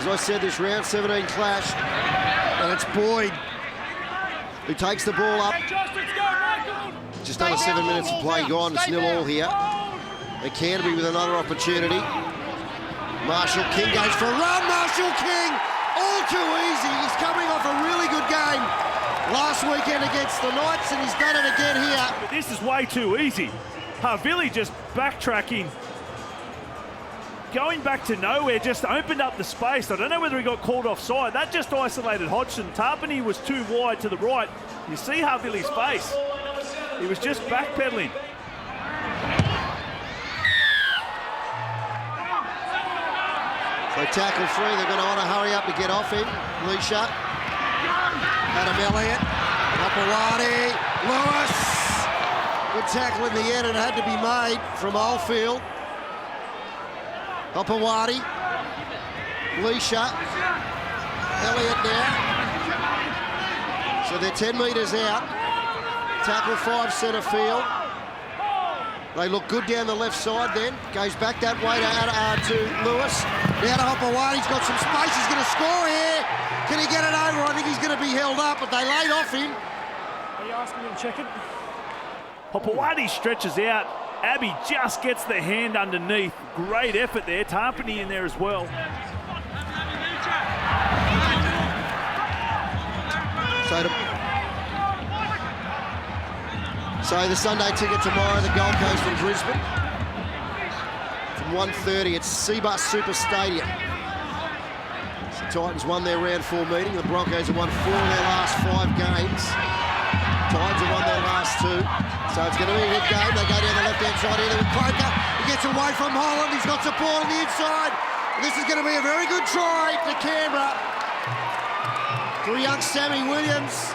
As I said, this round 17 clash, and it's Boyd who takes the ball up. Just under 7 minutes of play gone. It's 0-0 here. And Canterbury with another opportunity. Marshall King goes for a run. Marshall King, all too easy. He's coming off a really good game last weekend against the Knights, and he's done it again here. But this is way too easy. Havili just backtracking, going back to nowhere, just opened up the space. I don't know whether he got called offside. That just isolated Hodgson. Tarpany was too wide to the right. You see Havili's face. He was just backpedaling. So tackle 3, they're going to want to hurry up to get off him. Leisha, Adam Elliott, Opawati, Lewis. Good tackle in the end, and it had to be made from Oldfield. Opawati, Leisha, Elliott now. So they're 10 metres out. Tackle 5, centre field. They look good down the left side then. Goes back that way to Lewis. Now to Hopawati, he's got some space, he's going to score here. Can he get it over? I think he's going to be held up, but they laid off him. Are you asking me to check it? Hopawati stretches out. Abbey just gets the hand underneath. Great effort there. Tarpany in there as well. So the Sunday ticket tomorrow, the Gold Coast and Brisbane. From 1:30, it's Cbus Super Stadium. The Titans won their round 4 meeting. The Broncos have won 4 of their last 5 games. Titans have won their last 2. So it's going to be a good game. They go down the left-hand side here with Croker. He gets away from Holland. He's got support on the inside. This is going to be a very good try for Canberra. For young Sammy Williams.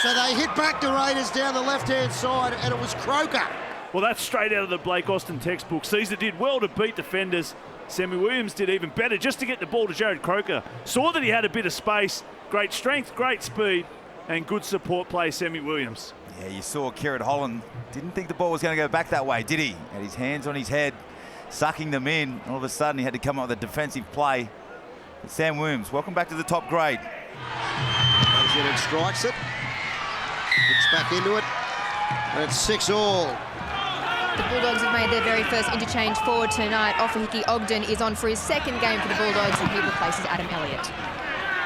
So they hit back the Raiders down the left-hand side, and it was Croker. Well, that's straight out of the Blake Austin textbook. Caesar did well to beat defenders. Sammy Williams did even better just to get the ball to Jared Croker. Saw that he had a bit of space. Great strength, great speed, and good support play, Sammy Williams. Yeah, you saw Kieran Holland. Didn't think the ball was going to go back that way, did he? Had his hands on his head, sucking them in. All of a sudden, he had to come up with a defensive play. But Sam Williams, welcome back to the top grade. Goes in and strikes it. Looks back into it. And it's 6-all. The Bulldogs have made their very first interchange forward tonight. Ofahiki Ogden is on for his 2nd game for the Bulldogs, and he replaces Adam Elliott.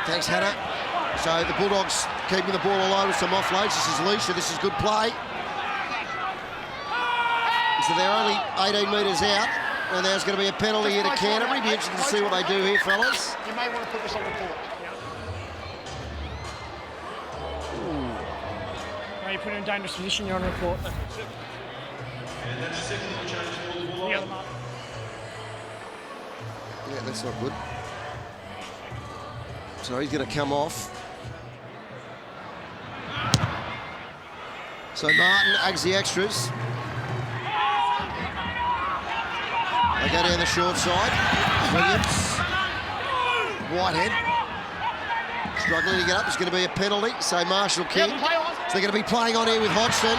Thanks, Hannah. So the Bulldogs keeping the ball alive with some offloads. This is Leisha. This is good play. So they're only 18 metres out, and there's going to be a penalty here to Canterbury. Be interesting to see what they do here, fellas. You may want to put this on report. No, you put it in a dangerous position, you're on report. Yeah, that's not good. So he's going to come off. So Martin adds the extras. They go down the short side. Williams. Whitehead. Struggling to get up. There's going to be a penalty. So Marshall King. So they're going to be playing on here with Hodgson.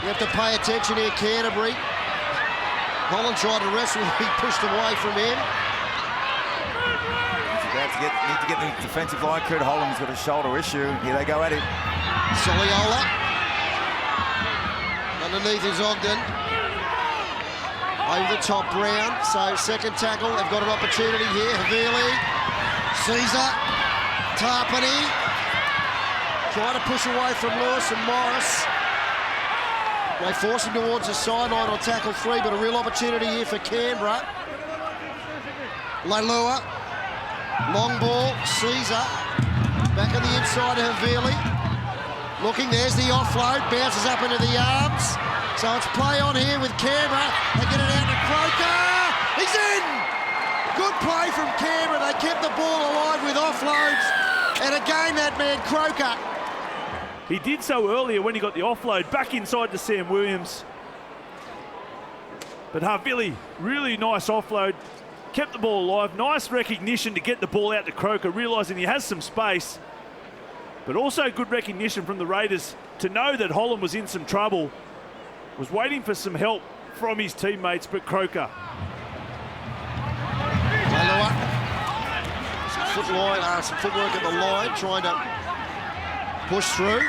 You have to pay attention here, Canterbury. Holland tried to wrestle. He pushed away from him. Need to get the defensive line. Kurt Holland's got a shoulder issue. Here they go at him. Soliola. Underneath is Ogden. Over the top, Brown. So second tackle. They've got an opportunity here. Havili. Caesar. Tarpany. Trying to push away from Lewis and Morris. They force him towards the sideline on tackle 3, but a real opportunity here for Canberra. Leilua. Long ball, Caesar. Back on the inside of Havili. Looking, there's the offload. Bounces up into the arms. So it's play on here with Canberra. They get it out to Croker. He's in! Good play from Canberra. They kept the ball alive with offloads. And again, that man, Croker. He did so earlier when he got the offload back inside to Sam Williams. But Havili, really nice offload. Kept the ball alive. Nice recognition to get the ball out to Croker, realising he has some space. But also good recognition from the Raiders to know that Holland was in some trouble. Was waiting for some help from his teammates, but Croker. Leilua. some footwork at the line, trying to push through.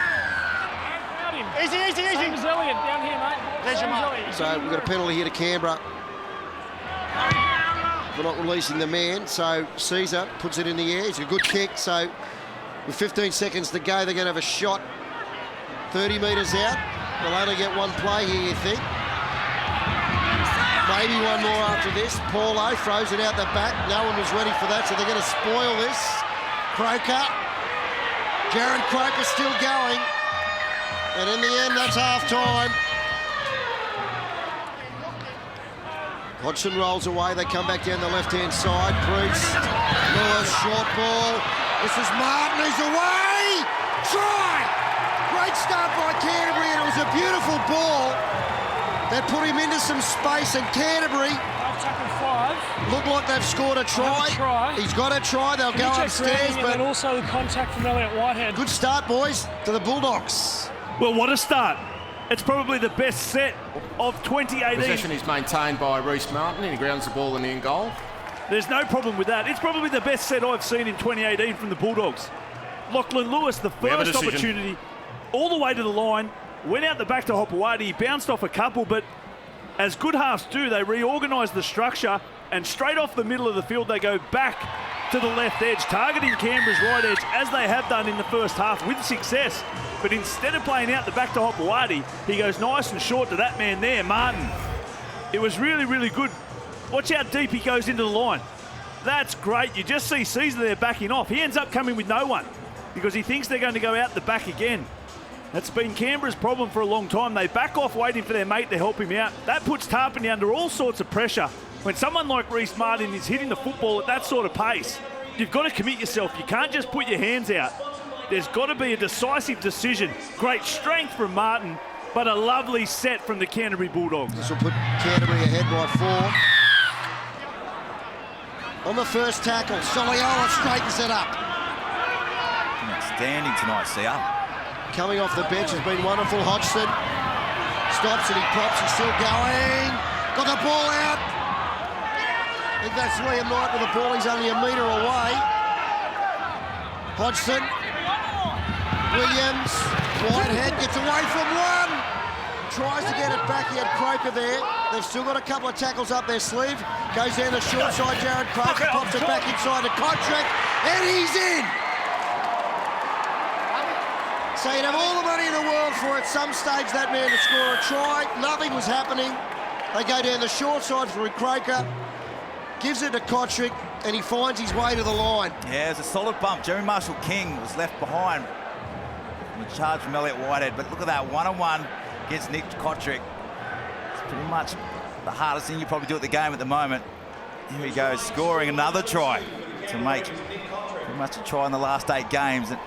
Easy. Same as Elliot down here, mate. There's your mark. So we've got a penalty here to Canberra for not releasing the man. So Caesar puts it in the air. It's a good kick. So with 15 seconds to go, they're going to have a shot 30 metres out. They'll only get one play here, you think. Maybe one more after this. Paulo throws it out the back. No one was ready for that, so they're going to spoil this. Croker. Jared Croker still going. And in the end, that's half-time. Hodgson rolls away. They come back down the left-hand side. Priest. Lewis, short ball. This is Martin, who's away. Try! Great start by Canterbury, and it was a beautiful ball that put him into some space, and Canterbury look like they've scored a try. He's got a try. They'll go upstairs, but also the contact from Elliot Whitehead. Good start, boys, to the Bulldogs. Well, what a start. It's probably the best set of 2018. Possession is maintained by Reece Martin, and he grounds the ball in the end goal. There's no problem with that. It's probably the best set I've seen in 2018 from the Bulldogs. Lachlan Lewis, the first opportunity, all the way to the line, went out the back to Hopewadi. He bounced off a couple, but as good halves do, they reorganise the structure, and straight off the middle of the field, they go back to the left edge, targeting Canberra's right edge, as they have done in the first half with success. But instead of playing out the back to Hopewadi, he goes nice and short to that man there, Martin. It was really, really good. Watch how deep he goes into the line. That's great. You just see Caesar there backing off. He ends up coming with no one because he thinks they're going to go out the back again. That's been Canberra's problem for a long time. They back off waiting for their mate to help him out. That puts Tarpany under all sorts of pressure. When someone like Reece Martin is hitting the football at that sort of pace, you've got to commit yourself. You can't just put your hands out. There's got to be a decisive decision. Great strength from Martin, but a lovely set from the Canterbury Bulldogs. This will put Canterbury ahead by 4. On the first tackle, Soliola straightens it up. Outstanding tonight, Sia. Coming off the bench has been wonderful. Hodgson stops and he pops. He's still going. Got the ball out. I think that's Liam Knight with the ball. He's only a metre away. Hodgson. Williams. Whitehead gets away from one. Tries to get it back. He had Croker there. They've still got a couple of tackles up their sleeve. Goes down the short side. Jared Croker pops it back inside the contract. And he's in. So you'd have all the money in the world for at some stage that man to score a try. Nothing was happening. They go down the short side for Croker. Gives it to Kotrick, and he finds his way to the line. Yeah, it was a solid bump. Jerry Marshall-King was left behind from the charge from Elliot Whitehead. But look at that, one-on-one against Nick Kotrick. It's pretty much the hardest thing you probably do at the game at the moment. Here he goes, scoring another try to make pretty much a try in the last 8 games. And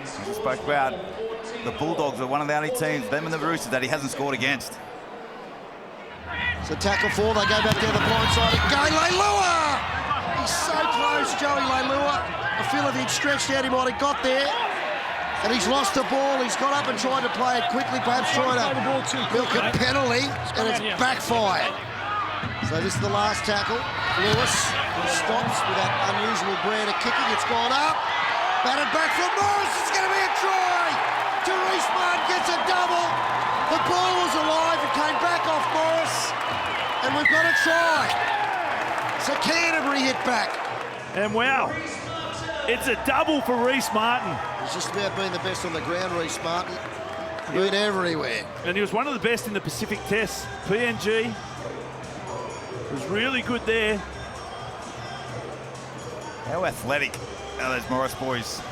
as we spoke about, the Bulldogs are one of the only teams, them and the Roosters, that he hasn't scored against. So tackle 4, they go back down the blind side. Go Leilua! He's so close, Joey Leilua. I feel if he'd stretched out, he might have got there. And he's lost the ball. He's got up and tried to play it quickly, perhaps trying to milk a penalty, and it's backfired. So this is the last tackle. Lewis stops with that unusual brand of kicking. It's gone up. Batted back from Morris. It's going to be a try. Reece Martin gets a double. The ball was alive. It came back off Morris. And we've got a try. So Canterbury hit back. And wow, it's a double for Reece Martin. He's just about being the best on the ground, Reece Martin. Been everywhere. And he was one of the best in the Pacific Tests. PNG was really good there. How athletic are those Morris boys?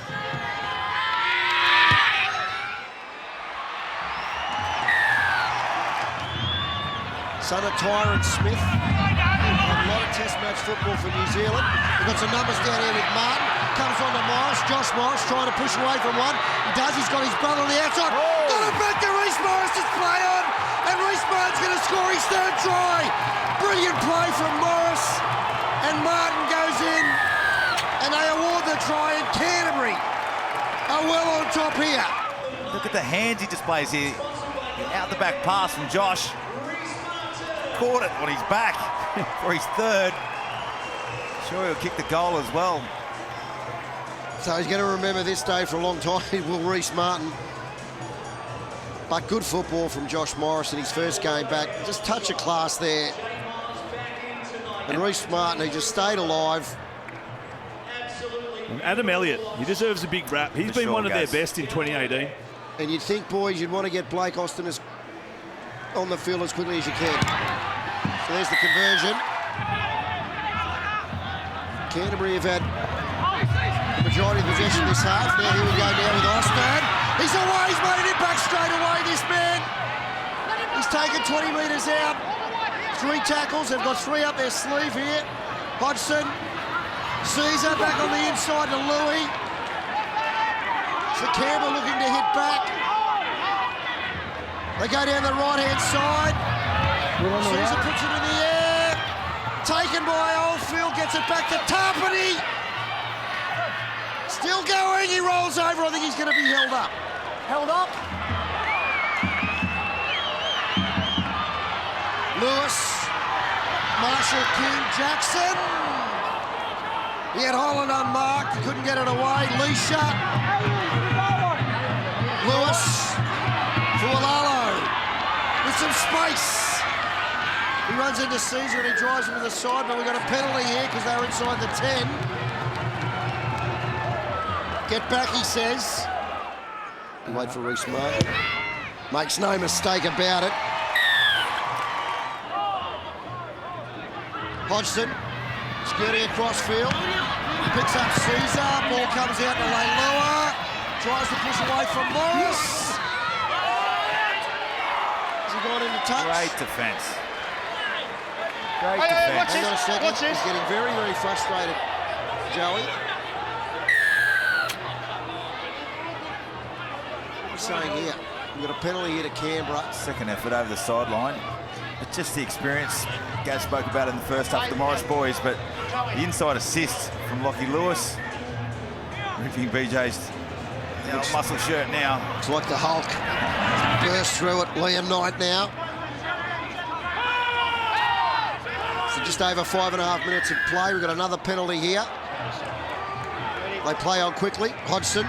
Son of Tyrone Smith. A lot of test match football for New Zealand. We've got some numbers down here with Martin. Comes on to Morris. Josh Morris trying to push away from one. He does. He's got his brother on the outside. Got it back to Reece Morris. It's play on. And Reece Martin's going to score his 3rd try. Brilliant play from Morris. And Martin goes in. And they award the try, and Canterbury are well on top here. Look at the hands he displays here. Out the back pass from Josh. Caught it on his back for his 3rd. Sure, he'll kick the goal as well. So he's going to remember this day for a long time, will Reece Martin. But good football from Josh Morris in his first game back. Just touch of class there. And Reece Martin, he just stayed alive. And Adam Elliott, he deserves a big rap. He's been one of their best in 2018. And you'd think, boys, you'd want to get Blake Austin on the field as quickly as you can. So there's the conversion. Canterbury have had the majority of possession this half. Now here we go now with Austin. He's away, he's made it back straight away, this man. He's taken 20 metres out. 3 tackles, they've got 3 up their sleeve here. Hodgson, Caesar back on the inside to Louis. So Campbell looking to hit back. They go down the right-hand side. Caesar puts it in the air. Taken by Oldfield, gets it back to Tarpany. Still going, he rolls over. I think he's going to be held up. Held up. Lewis, Marshall, King, Jackson. He had Holland unmarked, he couldn't get it away. Leisha. Lewis, Fualalo with some space. He runs into Caesar and he drives him to the side, but we've got a penalty here because they were inside the 10. Get back, he says. Wait for Reece Martin. Makes no mistake about it. Hodgson, skirting across field. He picks up Caesar. Ball comes out to Leilua. Tries to push away from Morris. Has he gone into touch? Great defence. Great Hey, defence. watch Hang on a this, second. watch this. He's getting very, very frustrated, Joey. What's he saying here? We've got a penalty here to Canberra. Second effort over the sideline. But just the experience Gaz spoke about in the first half of the Morris boys, but the inside assist from Lockie Lewis. Ripping BJ's muscle shirt now. It's like the Hulk. Burst through it. Liam Knight now. So just over 5.5 minutes of play. We've got another penalty here. They play on quickly. Hodgson.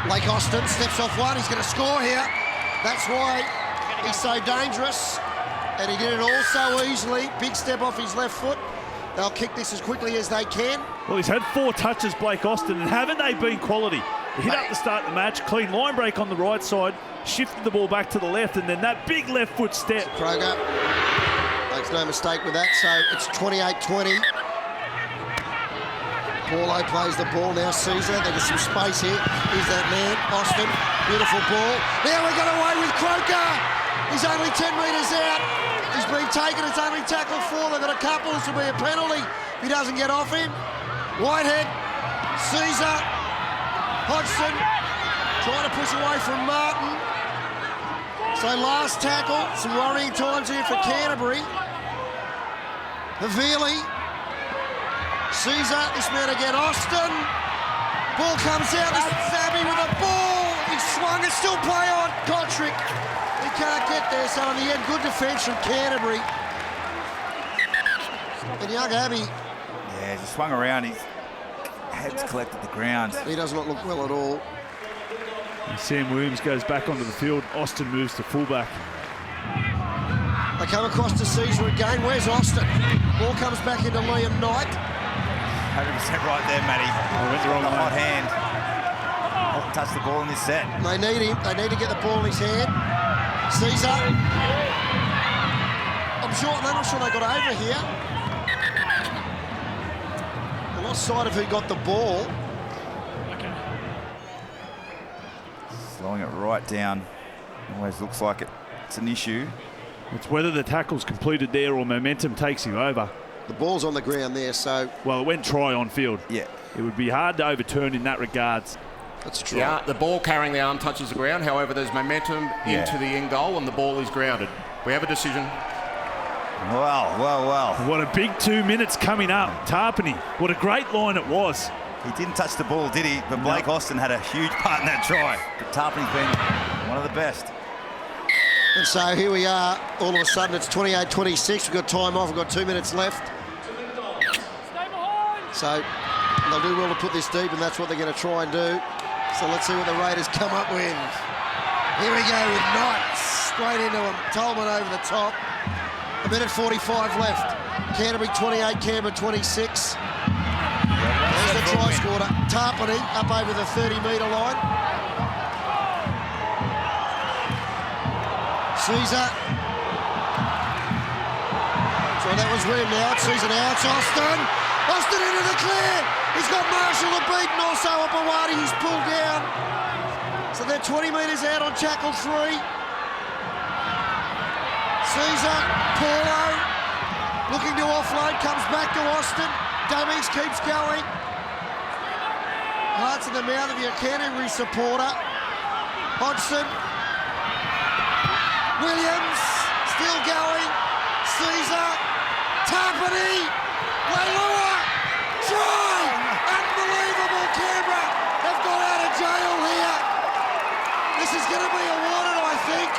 Blake Austin steps off one. He's going to score here. That's why he's so dangerous. And he did it all so easily. Big step off his left foot. They'll kick this as quickly as they can. Well, he's had 4 touches, Blake Austin, and haven't they been quality? He hit up to start the match, clean line break on the right side, shifted the ball back to the left, and then that big left foot step. Kroger makes no mistake with that, so it's 28-20. Paulo plays the ball now. Caesar, there's some space here. Here's that man, Austin. Beautiful ball. Now we got away with Croker. He's only 10 metres out. He's been taken. It's only tackle 4. They've got a couple. This will be a penalty if he doesn't get off him. Whitehead, Caesar, Hodgson trying to push away from Martin. So last tackle. Some worrying times here for Canterbury. Havili, Caesar, this man again, Austin. Ball comes out. This is Zabby with a ball. He swung it. Still play on. Kotrick. He can't get there, so in the end, good defence from Canterbury. And young Abbey. Yeah, as he swung around, his head's collected the ground. He does not look well at all. And Sam Williams goes back onto the field. Austin moves to fullback. They come across to Caesar again. Where's Austin? Ball comes back into Liam Knight. 100% right there, Matty. went the wrong The way. hot hand. Not touched the ball in this set. They need him. They need to get the ball in his hand. Caesar. I'm not sure they got over here. I lost sight of who got the ball. Slowing it right down. Always looks like it's an issue. It's whether the tackle's completed there or momentum takes him over. The ball's on the ground there, so Well, it went try on field. Yeah. It would be hard to overturn in that regards. that's true. Yeah, the ball carrying the arm touches the ground. However, there's momentum into the end goal and the ball is grounded. We have a decision. Well. What a big 2 minutes coming up. Tarpany, what a great line it was. He didn't touch the ball, did he? But Blake Austin had a huge part in that try. But Tarpany's been one of the best. And so here we are. All of a sudden, it's 28-26. We've got time off. We've got 2 minutes left. So They'll do well to put this deep, and that's what they're going to try and do. So let's see what the Raiders come up with. Here we go with Knight straight into him. Tolman over the top. 1:45 left. Canterbury 28, Canberra 26. There's the try scorer. Tarpany up over the 30-metre line. Caesar. So that was William now. It's Caesar now. It's Austin. Austin into the clear. He's got Marshall to beat, and also Opawati who's pulled down. So they're 20 metres out on Jackal 3. Caesar, Paulo, looking to offload, comes back to Austin. Dummies keeps going. Hearts in the mouth of your Canterbury supporter. Hodgson. Williams, still going. Caesar, Tarpany, Leilua, try! Unbelievable, Canberra. They've got out of jail here. This is going to be awarded, I think.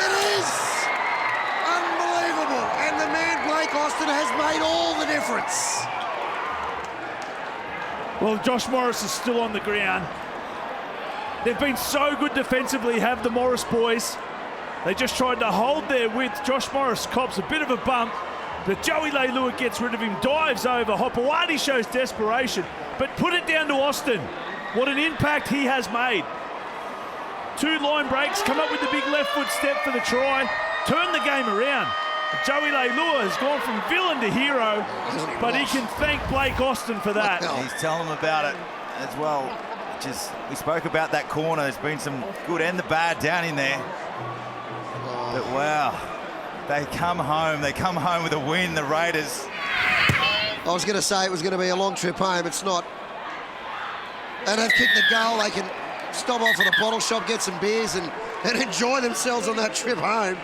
It is unbelievable. And the man, Blake Austin, has made all the difference. Well, Josh Morris is still on the ground. They've been so good defensively, have the Morris boys. They just tried to hold their width. Josh Morris cops a bit of a bump, but Joey Leilua gets rid of him, dives over. Hopewadi shows desperation, but put it down to Austin. What an impact he has made. 2 line breaks, come up with the big left foot step for the try, turn the game around. Joey Leilua has gone from villain to hero, but he can thank Blake Austin for that. He's telling them about it as well. We spoke about that corner. There's been some good and the bad down in there. But wow, they come home. They come home with a win, the Raiders. I was going to say it was going to be a long trip home. It's not. And they've kicked the goal. They can stop off at a bottle shop, get some beers and enjoy themselves on that trip home.